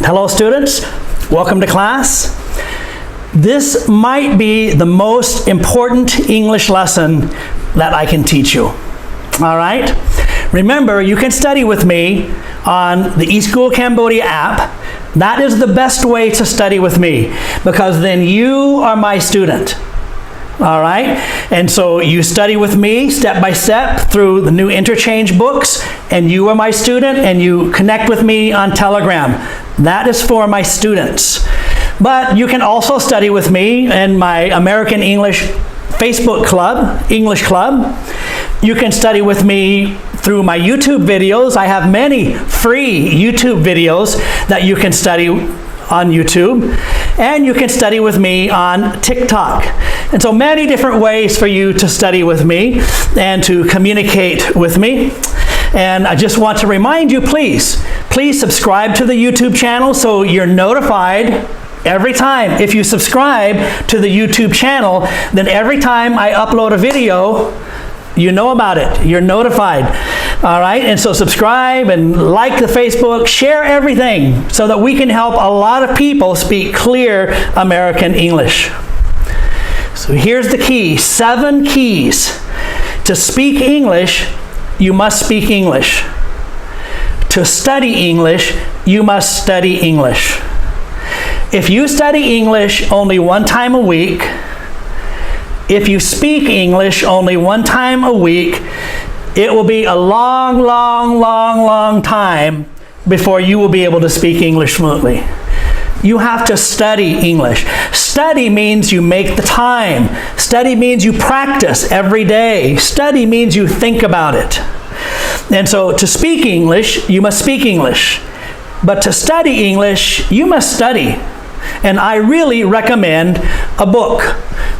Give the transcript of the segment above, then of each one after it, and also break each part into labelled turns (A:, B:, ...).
A: Hello students, welcome to class. This might be the most important English lesson that I can teach you. All right? Remember, you can study with me on the eSchool Cambodia app. That is the best way to study with me because then you are my student. All right? And so you study with me step by step through the new interchange books, and you are my student, and you connect with me on Telegram. That is for my students. But you can also study with me in my American English Facebook club, English Club. You can study with me through my YouTube videos. I have many free YouTube videos that you can study on YouTube. And you can study with me on TikTok. And so many different ways for you to study with me and to communicate with me. And I just want to remind you, please subscribe to the YouTube channel so you're notified every time. If you subscribe to the YouTube channel, then every time I upload a video, you know about it. You're notified. All right? And so subscribe and like the Facebook, share everything so that we can help a lot of people speak clear American English. So here's the key, 7 keys. To speak English, you must speak English. To study English, you must study English. If you study English only one time a week, if you speak English only one time a week, it will be a long time before you will be able to speak English fluently. You have to study English. Study means you make the time. Study means you practice every day. Study means you think about it. And so to speak English, you must speak English. But to study English, you must study. And I really recommend a book.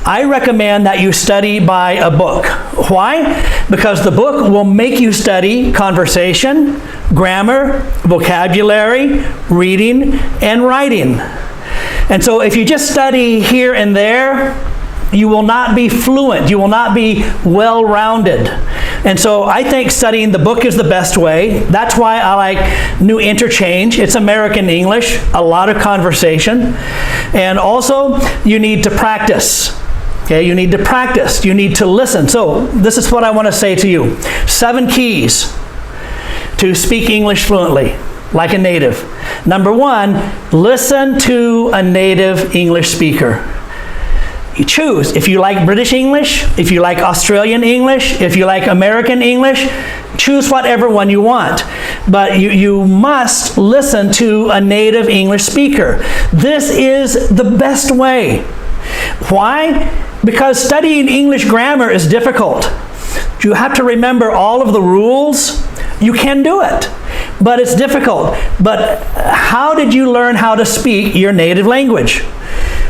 A: I recommend that you study by a book. Why? Because the book will make you study conversation, grammar, vocabulary, reading, and writing. And so if you just study here and there, you will not be fluent. You will not be well-rounded. And so I think studying the book is the best way. That's why I like New Interchange. It's American English, a lot of conversation. And also, you need to practice. Okay, you need to practice. You need to listen. So this is what I want to say to you. 7 keys to speak English fluently, like a native. Number 1, listen to a native English speaker. You choose. If you like British English, if you like Australian English, if you like American English, choose whatever one you want. But you must listen to a native English speaker. This is the best way. Why? Because studying English grammar is difficult. You have to remember all of the rules. You can do it, but it's difficult. But how did you learn how to speak your native language?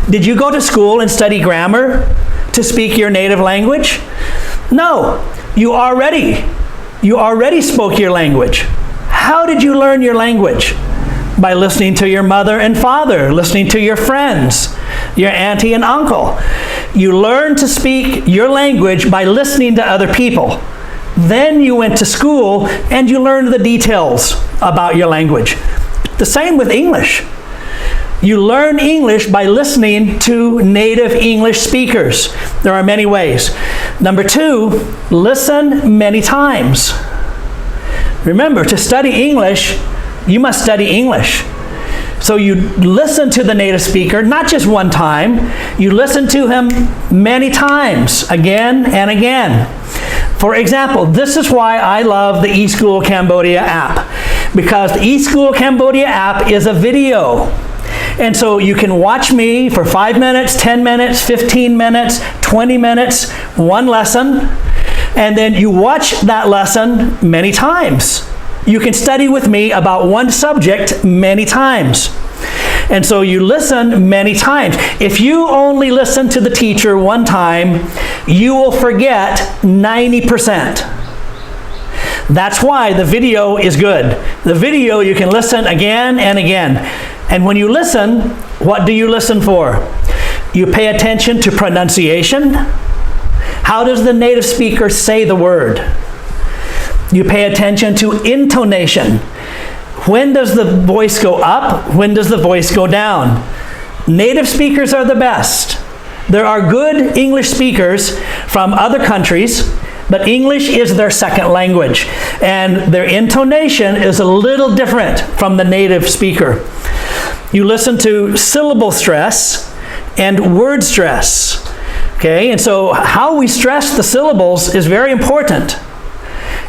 A: Did you go to school and study grammar to speak your native language? No, you already spoke your language. How did you learn your language? By listening to your mother and father, listening to your friends, your auntie and uncle. You learn to speak your language by listening to other people. Then you went to school and you learned the details about your language. The same with English. You learn English by listening to native English speakers. There are many ways. Number 2, listen many times. Remember, to study English, you must study English. So you listen to the native speaker, not just one time. You listen to him many times, again and again. For example, this is why I love the eSchool Cambodia app. Because the eSchool Cambodia app is a video. And so you can watch me for 5 minutes, 10 minutes, 15 minutes, 20 minutes, one lesson, and then you watch that lesson many times. You can study with me about one subject many times. And so you listen many times. If you only listen to the teacher one time, you will forget 90%. That's why the video is good. The video you can listen again and again. And when you listen, what do you listen for? You pay attention to pronunciation. How does the native speaker say the word? You pay attention to intonation. When does the voice go up? When does the voice go down? Native speakers are the best. There are good English speakers from other countries, but English is their second language, and their intonation is a little different from the native speaker. You listen to syllable stress and word stress. Okay, and so how we stress the syllables is very important.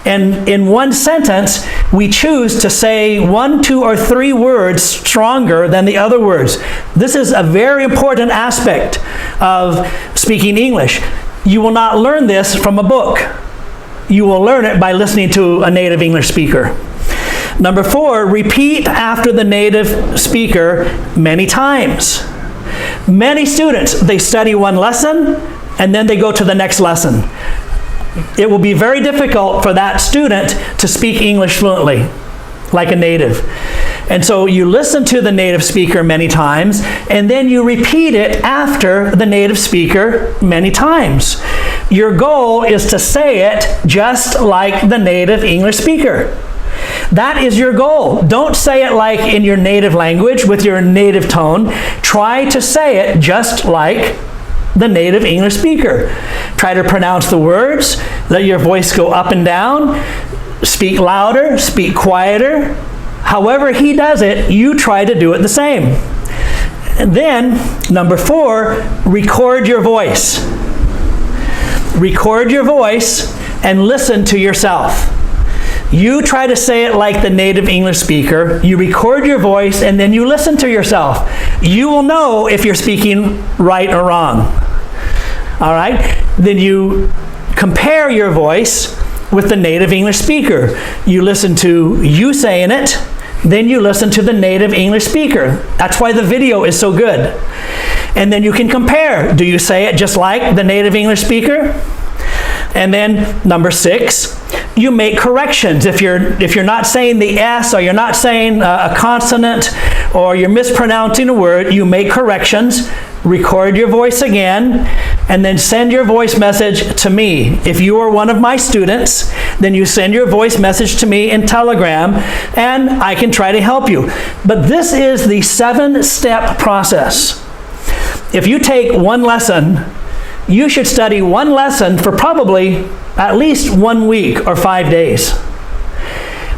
A: And in one sentence, we choose to say 1, 2, or 3 words stronger than the other words. This is a very important aspect of speaking English. You will not learn this from a book. You will learn it by listening to a native English speaker. Number 4, repeat after the native speaker many times. Many students, they study one lesson and then they go to the next lesson. It will be very difficult for that student to speak English fluently, like a native. And so you listen to the native speaker many times, and then you repeat it after the native speaker many times. Your goal is to say it just like the native English speaker. That is your goal. Don't say it like in your native language with your native tone. Try to say it just like the native English speaker. Try to pronounce the words, let your voice go up and down, speak louder, speak quieter. However he does it, you try to do it the same. And then, number 4, record your voice. Record your voice and listen to yourself. You try to say it like the native English speaker, you record your voice, and then you listen to yourself. You will know if you're speaking right or wrong. All right? Then you compare your voice with the native English speaker. You listen to you saying it, then you listen to the native English speaker. That's why the video is so good. And then you can compare. Do you say it just like the native English speaker? And then number 6, you make corrections. If you're not saying the S, or you're not saying a consonant, or you're mispronouncing a word, you make corrections. Record your voice again, and then send your voice message to me. If you are one of my students, then you send your voice message to me in Telegram, and I can try to help you. But this is the 7-step process. If you take one lesson, you should study one lesson for probably at least 1 week or 5 days.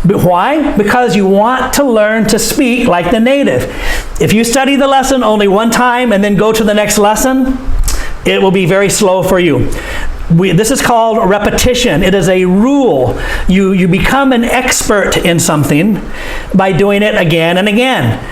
A: But why? Because you want to learn to speak like the native. If you study the lesson only one time and then go to the next lesson, it will be very slow for you. This is called repetition. It is a rule. You become an expert in something by doing it again and again.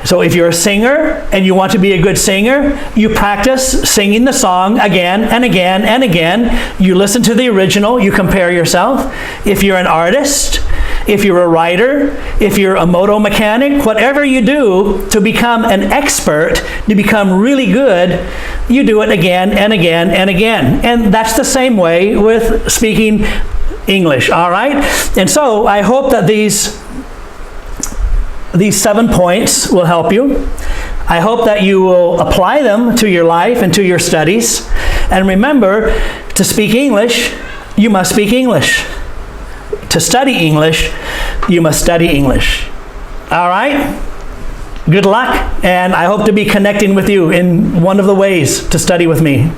A: So if you're a singer and you want to be a good singer, you practice singing the song again and again and again. You listen to the original, you compare yourself. If you're an artist, if you're a writer, if you're a moto mechanic, whatever you do to become an expert, to become really good, you do it again and again and again. And that's the same way with speaking English, all right? And so I hope that these 7 points will help you. I hope that you will apply them to your life and to your studies. And remember, to speak English, you must speak English. To study English, you must study English. All right? Good luck, and I hope to be connecting with you in one of the ways to study with me.